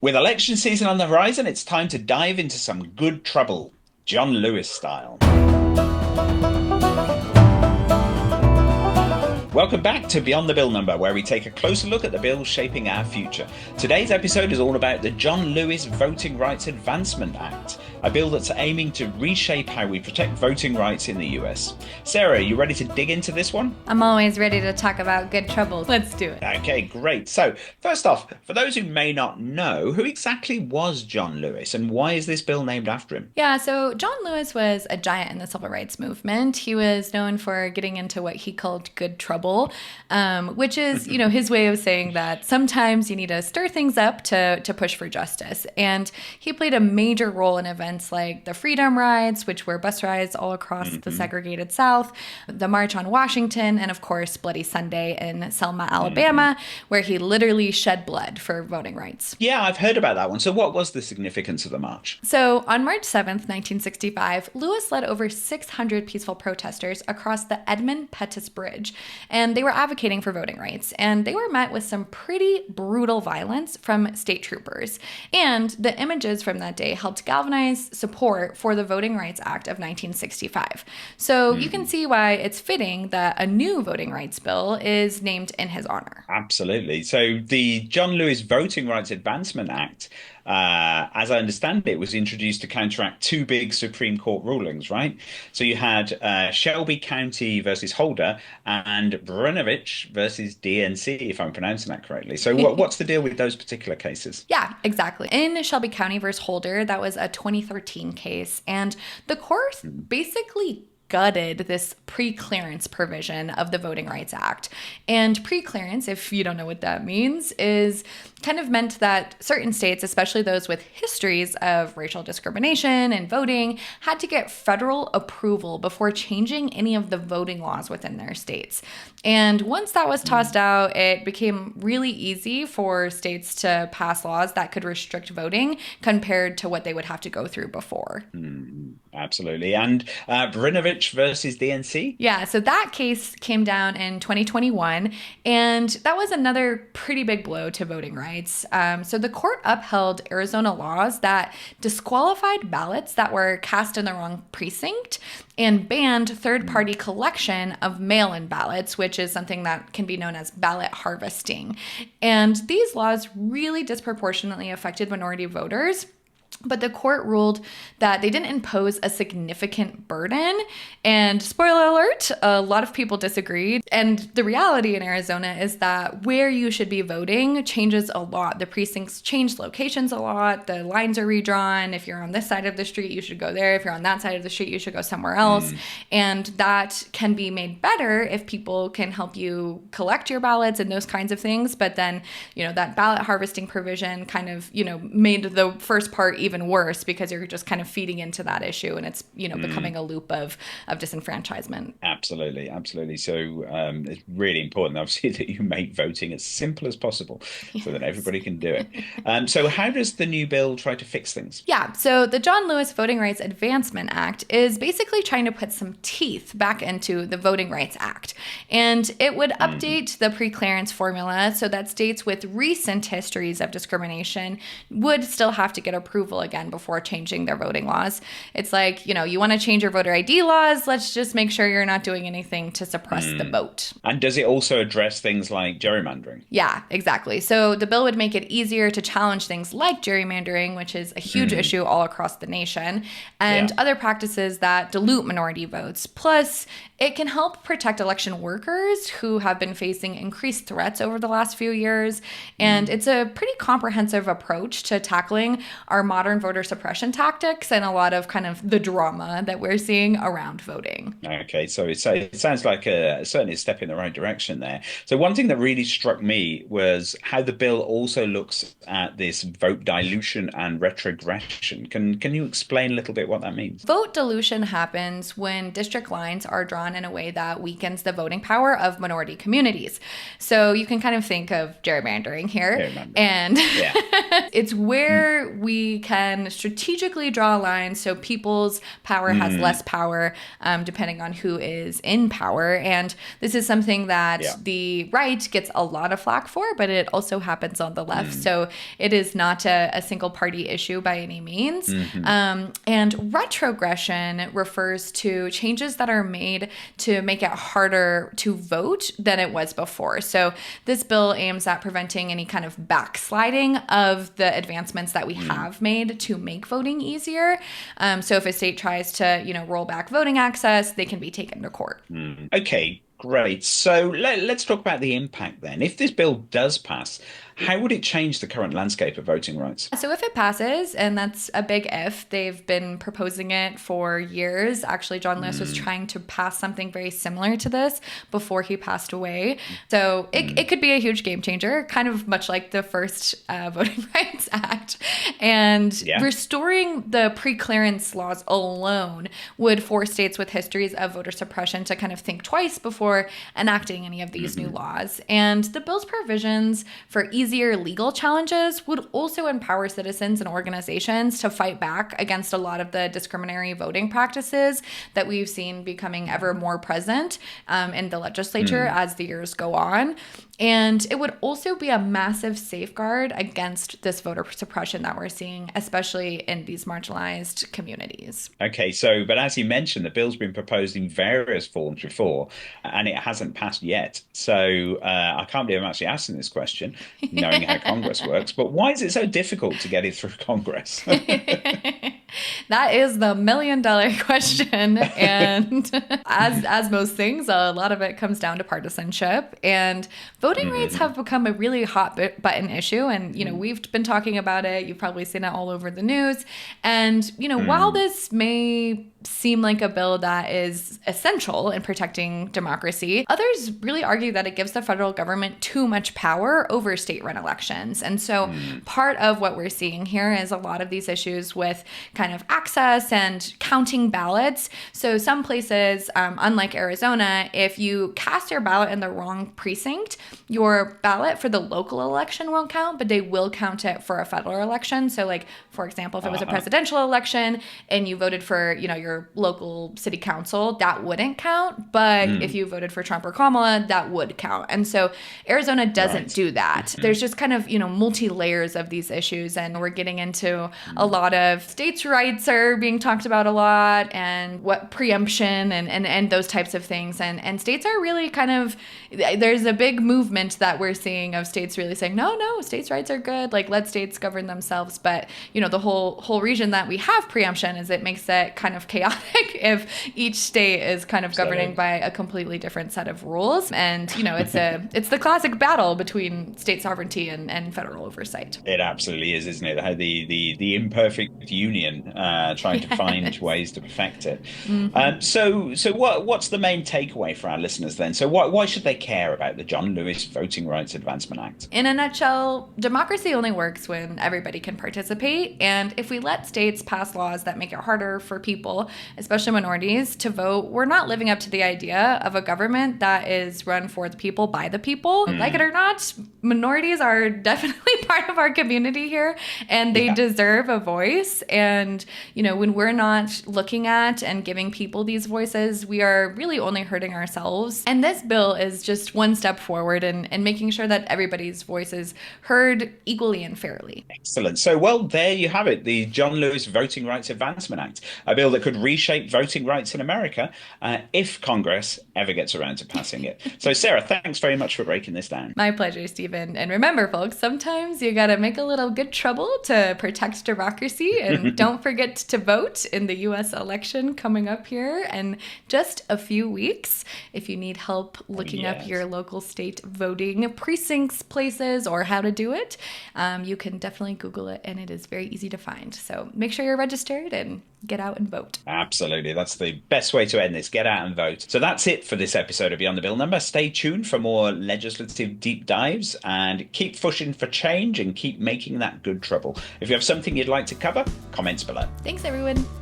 With election season on the horizon, it's time to dive into some good trouble, John Lewis style. Welcome back to Beyond the Bill Number, where we take a closer look at the bills shaping our future. Today's episode is all about the John Lewis Voting Rights Advancement Act, a bill that's aiming to reshape how we protect voting rights in the US. Sarah, are you ready to dig into this one? I'm always ready to talk about good trouble. Let's do it. Okay, great. So, first off, for those who may not know, who exactly was John Lewis and why is this bill named after him? Yeah, so John Lewis was a giant in the civil rights movement. He was known for getting into what he called good trouble, which is, his way of saying that sometimes you need to stir things up to push for justice. And he played a major role in events like the Freedom Rides, which were bus rides all across the segregated South, the March on Washington, and of course, Bloody Sunday in Selma, Alabama, where he literally shed blood for voting rights. Yeah, I've heard about that one. So what was the significance of the march? So on March 7th, 1965, Lewis led over 600 peaceful protesters across the Edmund Pettus Bridge, and they were advocating for voting rights. And they were met with some pretty brutal violence from state troopers. And the images from that day helped galvanize support for the Voting Rights Act of 1965. So you can see why it's fitting that a new voting rights bill is named in his honor. Absolutely. So the John Lewis Voting Rights Advancement Act, as I understand it, was introduced to counteract two big Supreme Court rulings, right? So you had Shelby County versus Holder and Brnovich versus DNC, if I'm pronouncing that correctly. So what's the deal with those particular cases? Yeah, exactly. In Shelby County versus Holder, that was a 2013 case, and the court basically gutted this preclearance provision of the Voting Rights Act. And preclearance, if you don't know what that means, is kind of meant that certain states, especially those with histories of racial discrimination and voting, had to get federal approval before changing any of the voting laws within their states. And once that was tossed out, it became really easy for states to pass laws that could restrict voting compared to what they would have to go through before. Absolutely. And Brnovich versus DNC? Yeah, so that case came down in 2021, and that was another pretty big blow to voting rights. So the court upheld Arizona laws that disqualified ballots that were cast in the wrong precinct and banned third-party collection of mail-in ballots, which is something that can be known as ballot harvesting. And these laws really disproportionately affected minority voters. But the court ruled that they didn't impose a significant burden. And spoiler alert, a lot of people disagreed. And the reality in Arizona is that where you should be voting changes a lot. The precincts change locations a lot. The lines are redrawn. If you're on this side of the street, you should go there. If you're on that side of the street, you should go somewhere else. And that can be made better if people can help you collect your ballots and those kinds of things. But then, that ballot harvesting provision kind of, made the first part even worse because you're just kind of feeding into that issue and it's becoming a loop of disenfranchisement. Absolutely. So it's really important obviously that you make voting as simple as possible so that everybody can do it. So how does the new bill try to fix things? Yeah, so the John Lewis Voting Rights Advancement Act is basically trying to put some teeth back into the Voting Rights Act, and it would update the preclearance formula so that states with recent histories of discrimination would still have to get approval again before changing their voting laws. It's like, you want to change your voter ID laws, let's just make sure you're not doing anything to suppress the vote. And does it also address things like gerrymandering? Yeah, exactly. So the bill would make it easier to challenge things like gerrymandering, which is a huge issue all across the nation, and other practices that dilute minority votes. Plus, it can help protect election workers who have been facing increased threats over the last few years. And it's a pretty comprehensive approach to tackling our modern voter suppression tactics and a lot of kind of the drama that we're seeing around voting. Okay, so it sounds like certainly a step in the right direction there. So one thing that really struck me was how the bill also looks at this vote dilution and retrogression. Can you explain a little bit what that means? Vote dilution happens when district lines are drawn in a way that weakens the voting power of minority communities. So you can kind of think of gerrymandering here. And it's where we can can strategically draw a line so people's power has less power depending on who is in power. And this is something that the right gets a lot of flack for, but it also happens on the left. So it is not a single party issue by any means. And retrogression refers to changes that are made to make it harder to vote than it was before. So this bill aims at preventing any kind of backsliding of the advancements that we have made to make voting easier. So if a state tries to, roll back voting access, they can be taken to court. Okay, great. So let's talk about the impact then. If this bill does pass, how would it change the current landscape of voting rights? So if it passes, and that's a big if, they've been proposing it for years. Actually, John Lewis was trying to pass something very similar to this before he passed away. So it could be a huge game changer, kind of much like the first Voting Rights Act. And restoring the preclearance laws alone would force states with histories of voter suppression to kind of think twice before enacting any of these new laws. And the bill's provisions for easier legal challenges would also empower citizens and organizations to fight back against a lot of the discriminatory voting practices that we've seen becoming ever more present in the legislature as the years go on. And it would also be a massive safeguard against this voter suppression that we're seeing, especially in these marginalized communities. Okay, but as you mentioned, the bill's been proposed in various forms before, and it hasn't passed yet. So I can't believe I'm actually asking this question, knowing how Congress works. But why is it so difficult to get it through Congress? That is the $1,000,000 question. And as most things, a lot of it comes down to partisanship. And voting rights have become a really hot button issue. And, we've been talking about it. You've probably seen it all over the news. And, while this may seem like a bill that is essential in protecting democracy, others really argue that it gives the federal government too much power over state-run elections. And so part of what we're seeing here is a lot of these issues with kind of access and counting ballots. So some places, unlike Arizona, if you cast your ballot in the wrong precinct, your ballot for the local election won't count, but they will count it for a federal election. So like, for example, if it was a presidential election and you voted for, your local city council, that wouldn't count. But if you voted for Trump or Kamala, that would count. And so Arizona doesn't do that. There's just kind of, multi-layers of these issues. And we're getting into a lot of states' rights are being talked about a lot, and what preemption and those types of things. And states are really kind of, there's a big movement that we're seeing of states really saying, no, states' rights are good. Like, let states govern themselves. But, the whole reason that we have preemption is it makes it kind of chaotic if each state is kind of governing by a completely different set of rules. And, it's the classic battle between state sovereignty and federal oversight. It absolutely is, isn't it? The imperfect union, trying to find ways to perfect it. So what's the main takeaway for our listeners then? So why should they care about the John Lewis Voting Rights Advancement Act? In a nutshell, democracy only works when everybody can participate. And if we let states pass laws that make it harder for people, especially minorities, to vote, we're not living up to the idea of a government that is run for the people by the people. Like it or not, minorities are definitely part of our community here, and they deserve a voice. And, when we're not looking at and giving people these voices, we are really only hurting ourselves. And this bill is just one step forward in making sure that everybody's voice is heard equally and fairly. Excellent. So, well, there you have it, the John Lewis Voting Rights Advancement Act, a bill that could reshape voting rights in America if Congress ever gets around to passing it. So, Sarah, thanks very much for breaking this down. My pleasure, Stephen. And remember, folks, sometimes you got to make a little good trouble to protect democracy. And don't forget to vote in the U.S. election coming up here in just a few weeks. If you need help looking up your local state voting precincts, places, or how to do it, you can definitely Google it, and it is very easy to find. So make sure you're registered and get out and vote. Absolutely. That's the best way to end this. Get out and vote. So that's it for this episode of Beyond the Bill Number. Stay tuned for more legislative deep dives, and keep pushing for change and keep making that good trouble. If you have something you'd like to cover, comments below. Thanks, everyone.